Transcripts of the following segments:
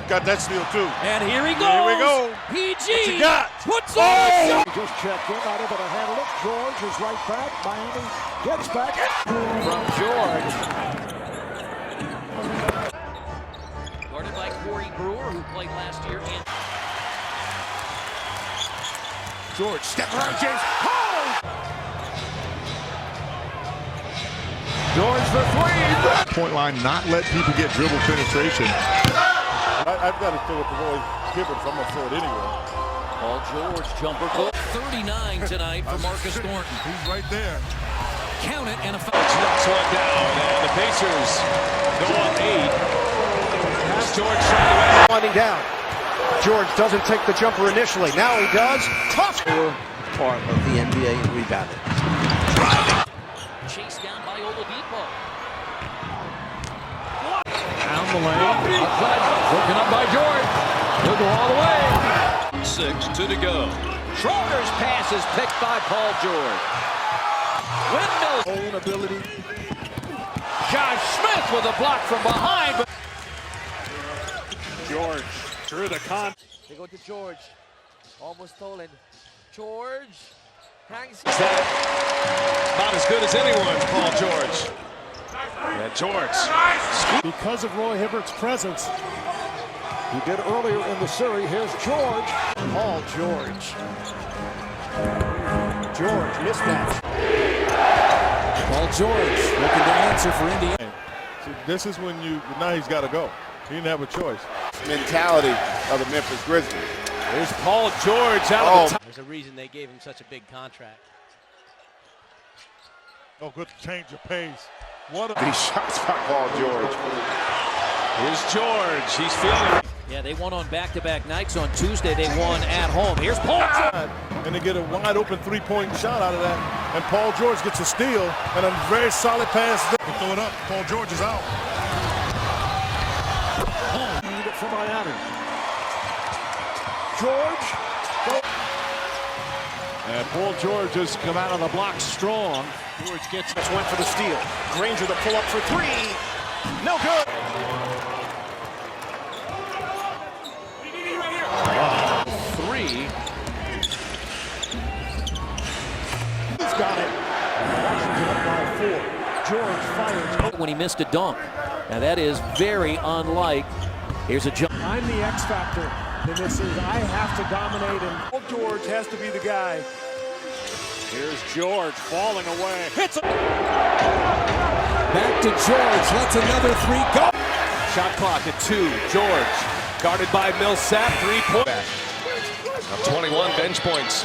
got that steal too. And here he goes. Here we go. PG What you got? puts on. Just checked in, not able to handle it. George is right back. Miami gets back from George. Guarded by Corey Brewer, who played last year in. George, step around James. Oh! George for three. Point line, not let people get dribble penetration. I've got to throw it to Roy Hibbert, so I'm going to throw it anyway. Paul George, jumper goal. 39 tonight for Marcus Thornton. He's right there. Count it and a foul. Knocks one down, and the Pacers go up 8. Pass George straight away. Winding down. George doesn't take the jumper initially. Now he does. Tough. Part of the NBA in rebounding. Chased down by Oladipo. Down the lane. Broken up by George. He'll go all the way. 6-2 to go. Schroeder's pass is picked by Paul George. Windmill. Own ability. Josh Smith with a block from behind. George through the con. They go to George. Almost stolen. George hangs. About as good as anyone, Paul George. And George. Because of Roy Hibbert's presence. He did earlier in the series. Here's George. Paul George. George, mismatch. Paul George looking to answer for Indiana. See, this is when now he's got to go. He didn't have a choice. Mentality of the Memphis Grizzlies. There's Paul George out of the top. There's a reason they gave him such a big contract. Oh, good change of pace. What a These shots by Paul George. Here's George. He's feeling it. Yeah, they won on back-to-back nights. On Tuesday, they won at home. Here's Paul George. and they get a wide open three-point shot out of that. And Paul George gets a steal and a very solid pass. Throw it up. Paul George is out. Need it for Miami. George. And Paul George has come out of the block strong. George gets Went for the steal. Granger the pull up for three. No good. three. He's got it. Washington up by 4. George fires. When he missed a dunk. Now that is very unlike. Here's a jump. I'm the X factor in this series. I have to dominate, and Paul George has to be the guy. Here's George falling away. Hits it. Back to George. Lets another three go. Shot clock at 2. George guarded by Millsap. 3-point. Up 21 bench points.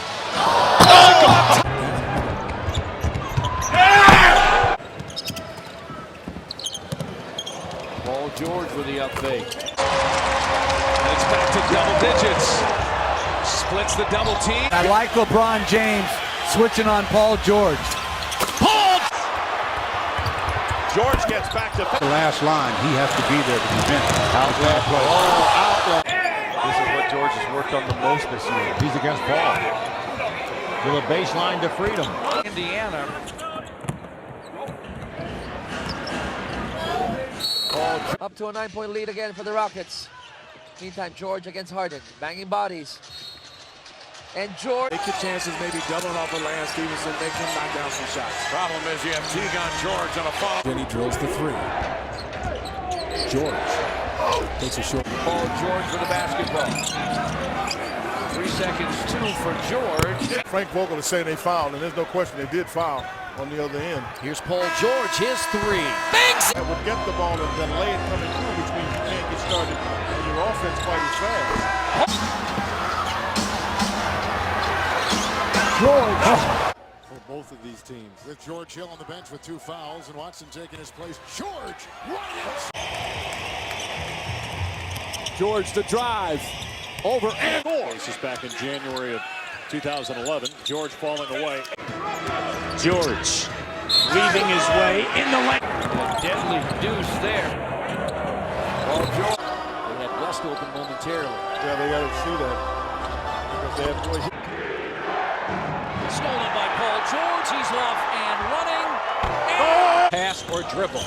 Paul George with the up fake. And it's back to double digits. Splits the double team. I like LeBron James switching on Paul George. George gets back to The last line, he has to be there to prevent outlet play. This is what George has worked on the most this year. He's against Paul. With a baseline to freedom. Indiana. Up to a 9-point lead again for the Rockets. Meantime, George against Harden. Banging bodies. And George. Take your chances, maybe doubling off with Lance Stevenson, make him knock down some shots. Problem is you have Teague on George on a foul. Then he drills the three. George takes a short. Paul George with the basketball. 3 seconds, 2 for George. Frank Vogel is saying they fouled, and there's no question they did foul on the other end. Here's Paul George, his three. Banks! That would get the ball and then lay it coming through, which means you can't get started on your offense quite as fast. George. For both of these teams. With George Hill on the bench with 2 fouls and Watson taking his place. George right. George to drive. Over and more. This is back in January of 2011. George falling away. George weaving his way in the lane. Deadly deuce there. Paul George. They had West open momentarily. Yeah, they got to see that. Because they have boys. Stolen by Paul George. He's off and running. And pass or dribble.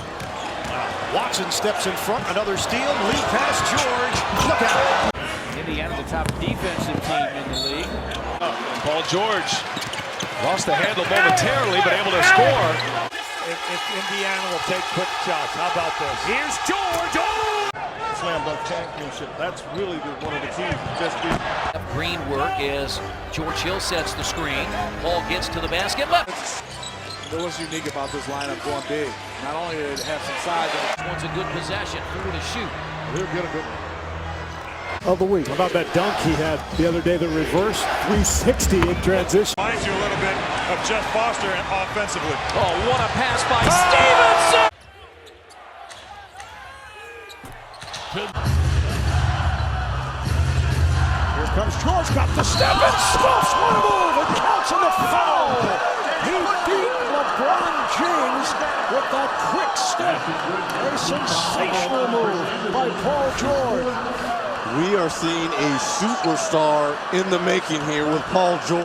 Watson steps in front. Another steal. Lead pass. George. Look out. George lost the handle momentarily, but able to score. If Indiana will take quick shots, how about this? Here's George. Oh! Slam dunk championship. That's really one of the keys. Just be. Green work as George Hill sets the screen. Paul gets to the basket. Left. What's unique about this lineup going big? Not only did it have some size, but Wants a good possession. 4 to shoot. He'll get a good Of the week. How about that dunk he had the other day, the reverse 360 in transition. Reminds you a little bit of Jeff Foster offensively. Oh, what a pass by Stevenson! Here comes George, got the step and scuffs one move and counts in the foul. He beat LeBron James with that quick step. A sensational move by Paul George. We are seeing a superstar in the making here with Paul George.